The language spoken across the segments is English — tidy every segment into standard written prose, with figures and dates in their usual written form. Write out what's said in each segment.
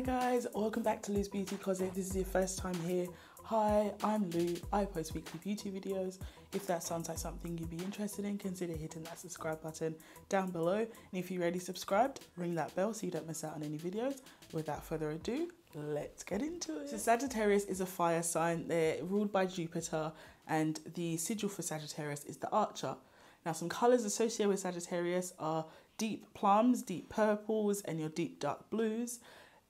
guys, welcome back to Lou's Beauty Closet. If this is your first time here, hi, I'm Lou. I post weekly beauty videos. If that sounds like something you'd be interested in, consider hitting that subscribe button down below. And if you're already subscribed, ring that bell so you don't miss out on any videos. Without further ado, let's get into it. So Sagittarius is a fire sign. They're ruled by Jupiter, and the sigil for Sagittarius is the Archer. Now, some colours associated with Sagittarius are deep plums, deep purples, and your deep dark blues.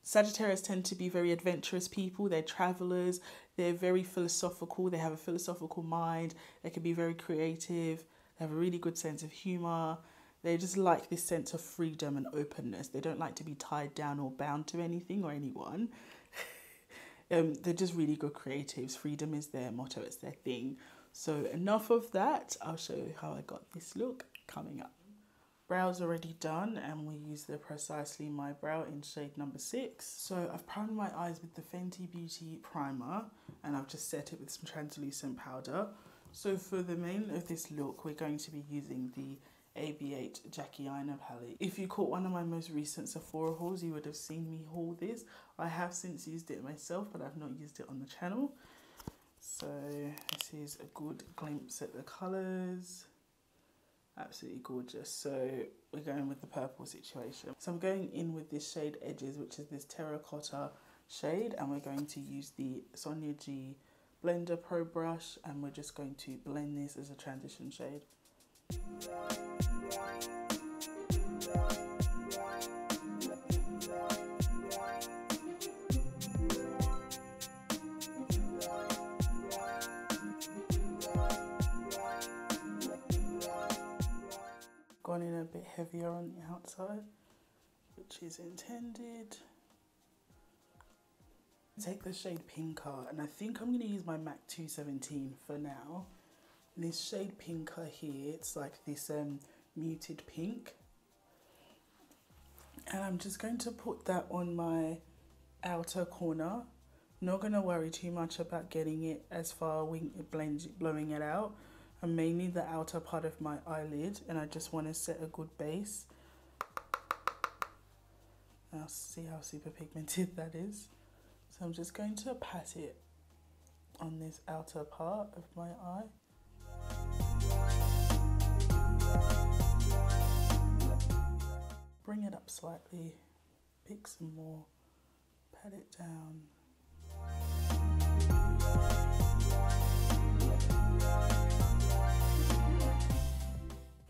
Sagittarius tend to be very adventurous people. They're travellers. They're very philosophical. They have a philosophical mind. They can be very creative. They have a really good sense of humour. They just like this sense of freedom and openness. They don't like to be tied down or bound to anything or anyone. They're just really good creatives. Freedom is their motto. It's their thing. So enough of that. I'll show you how I got this look coming up. Brows already done, and we use the Precisely My Brow in shade number 6. So I've primed my eyes with the Fenty Beauty primer, and I've just set it with some translucent powder. So for the main of this look, we're going to be using the AB8 Jackie Aina palette. If you caught one of my most recent Sephora hauls, you would have seen me haul this. I have since used it myself, but I've not used it on the channel. So this is a good glimpse at the colours. Absolutely gorgeous. So we're going with the purple situation. So I'm going in with this shade Edges, which is this terracotta shade, and we're going to use the Sonia G Blender Pro brush, and we're just going to blend this as a transition shade. Gone in a bit heavier on the outside, which is intended. Take the shade Pinker, and I think I'm going to use my MAC 217 for now. And this shade Pinker here, it's like this muted pink. And I'm just going to put that on my outer corner. Not going to worry too much about getting it as far, blowing it out. And mainly the outer part of my eyelid, and I just want to set a good base. Now see how super pigmented that is. So I'm just going to pat it on this outer part of my eye. Bring it up slightly, pick some more, pat it down.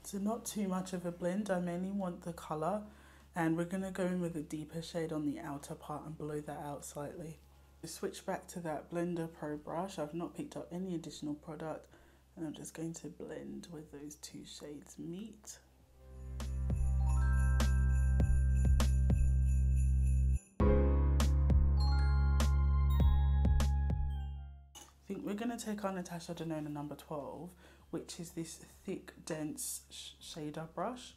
So not too much of a blend, I mainly want the colour, and we're going to go in with a deeper shade on the outer part and blow that out slightly. Switch back to that Blender Pro brush. I've not picked up any additional product, and I'm just going to blend where those two shades meet. I think we're going to take our Natasha Denona number 12, which is this thick, dense shader brush.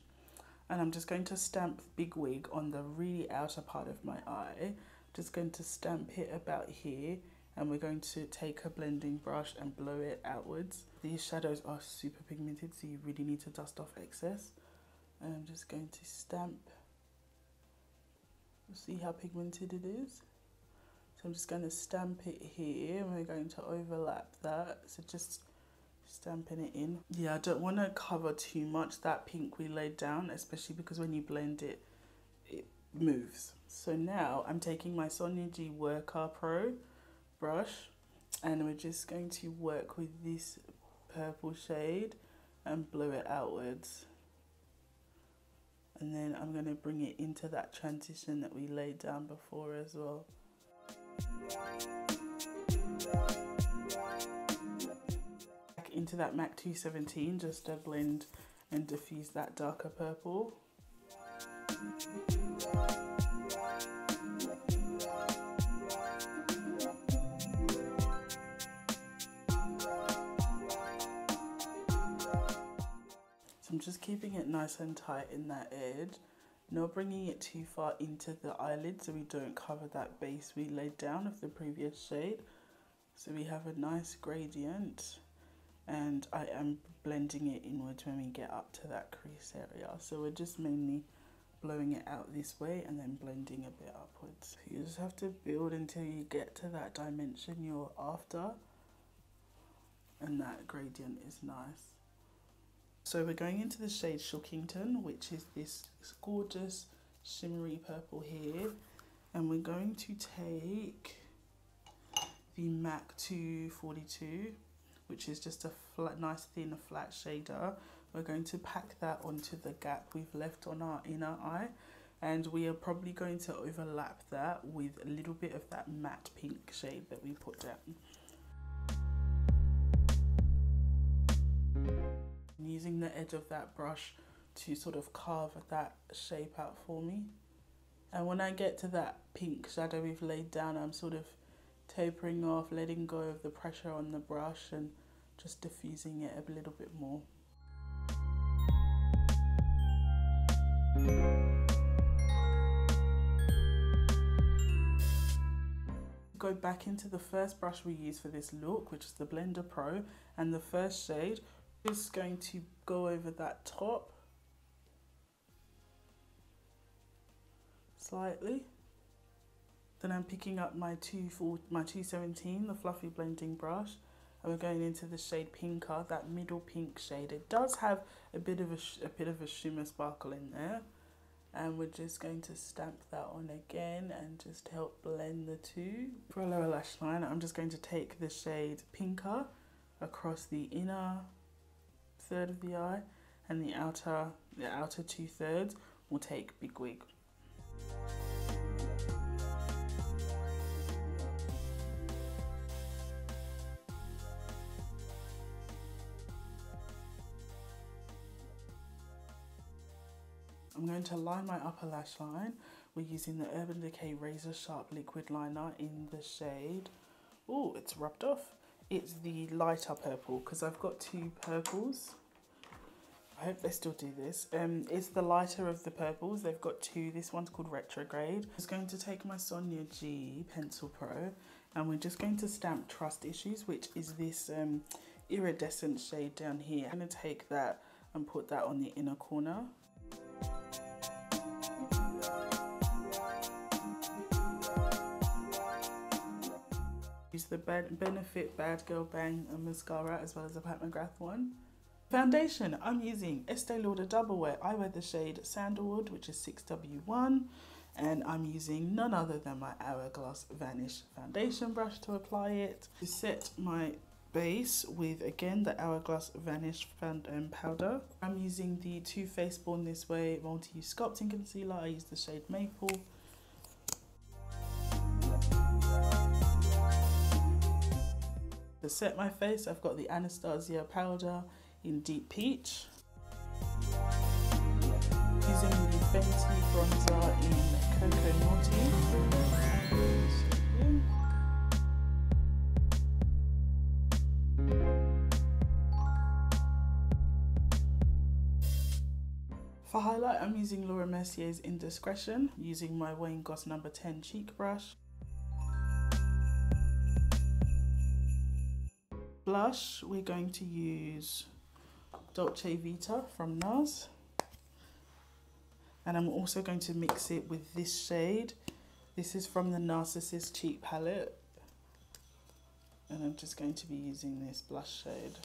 And I'm just going to stamp Big Wig on the really outer part of my eye. Just going to stamp it about here, and we're going to take a blending brush and blow it outwards. These shadows are super pigmented, so you really need to dust off excess. And I'm just going to stamp. See how pigmented it is? So I'm just going to stamp it here, and we're going to overlap that. So just stamping it in. Yeah, I don't want to cover too much that pink we laid down, especially because when you blend it, it moves. So now I'm taking my Sonia G Worker Pro brush, and we're just going to work with this purple shade and blow it outwards. And then I'm going to bring it into that transition that we laid down before as well. Back into that MAC 217 just to blend and diffuse that darker purple. So I'm just keeping it nice and tight in that edge. Not bringing it too far into the eyelid so we don't cover that base we laid down of the previous shade. So we have a nice gradient, and I am blending it inwards when we get up to that crease area. So we're just mainly blowing it out this way and then blending a bit upwards. You just have to build until you get to that dimension you're after, and that gradient is nice. So we're going into the shade Shockington, which is this gorgeous shimmery purple here, and we're going to take the MAC 242, which is just a flat, nice thin flat shader. We're going to pack that onto the gap we've left on our inner eye, and we are probably going to overlap that with a little bit of that matte pink shade that we put down. I'm using the edge of that brush to sort of carve that shape out for me. And when I get to that pink shadow we've laid down, I'm sort of tapering off, letting go of the pressure on the brush and just diffusing it a little bit more. Go back into the first brush we use for this look, which is the Blender Pro, and the first shade. Just going to go over that top slightly. Then I'm picking up my 217, the fluffy blending brush, and we're going into the shade Pinker, that middle pink shade. It does have a bit of a shimmer sparkle in there, and we're just going to stamp that on again and just help blend the two. For a lower lash line, I'm just going to take the shade Pinker across the inner third of the eye, and the outer 2/3 will take Big Wig. I'm going to line my upper lash line. We're using the Urban Decay Razor Sharp Liquid Liner in the shade, oh, it's rubbed off. It's the lighter purple, because I've got two purples. I hope they still do this. It's the lighter of the purples. They've got two. This one's called Retrograde. I'm just going to take my Sonia G Pencil Pro, and we're just going to stamp Trust Issues, which is this iridescent shade down here. I'm going to take that and put that on the inner corner. Use the Benefit Bad Girl Bang mascara as well as the McGrath one. Foundation, I'm using Estee Lauder Double Wear. I wear the shade Sandalwood, which is 6W1, and I'm using none other than my Hourglass Vanish foundation brush to apply it. To set my base with, again, the Hourglass Vanish powder. I'm using the Too Faced Born This Way multi-use sculpting concealer. I use the shade Maple. To set my face, I've got the Anastasia powder in Deep Peach. Using the Fenty bronzer in Cocoa Naughty. For highlight, I'm using Mercier's Indiscretion, using my Goss number 10 cheek brush. Blush, we're going to use Dolce Vita from NARS, and I'm also going to mix it with this shade. This is from the Narcissist Cheek palette, and I'm just going to be using this blush shade.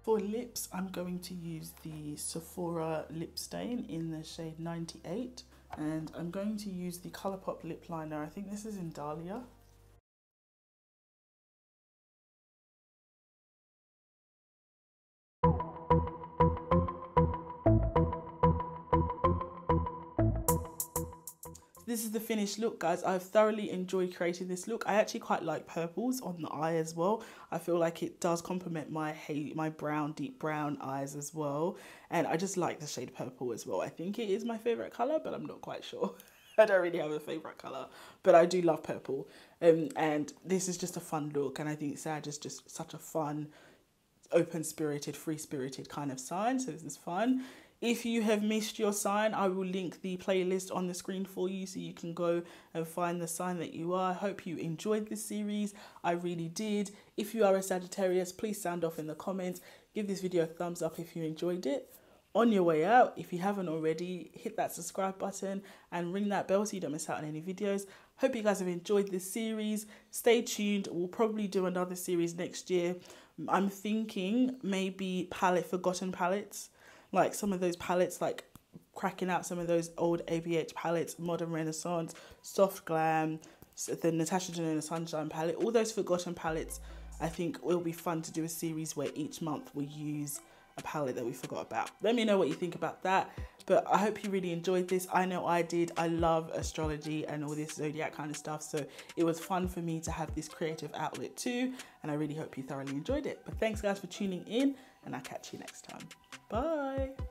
For lips, I'm going to use the Sephora lip stain in the shade 98. And I'm going to use the Colourpop lip liner. I think this is in Dahlia. This is the finished look, guys. I've thoroughly enjoyed creating this look. I actually quite like purples on the eye as well. I feel like it does complement my brown, deep brown eyes as well. And I just like the shade purple as well. I think it is my favourite colour, but I'm not quite sure. I don't really have a favourite colour, but I do love purple. And this is just a fun look. And I think Sag is just such a fun, open-spirited, free-spirited kind of sign. So this is fun. If you have missed your sign, I will link the playlist on the screen for you so you can go and find the sign that you are. I hope you enjoyed this series. I really did. If you are a Sagittarius, please sound off in the comments. Give this video a thumbs up if you enjoyed it. On your way out, if you haven't already, hit that subscribe button and ring that bell so you don't miss out on any videos. Hope you guys have enjoyed this series. Stay tuned. We'll probably do another series next year. I'm thinking maybe forgotten palettes. Like some of those palettes, like cracking out some of those old ABH palettes, Modern Renaissance, Soft Glam, the Natasha Denona Sunshine palette, all those forgotten palettes. I think it will be fun to do a series where each month we use a palette that we forgot about. Let me know what you think about that. But I hope you really enjoyed this. I know I did. I love astrology and all this zodiac kind of stuff. So it was fun for me to have this creative outlet too. And I really hope you thoroughly enjoyed it. But thanks guys for tuning in, and I'll catch you next time. Bye.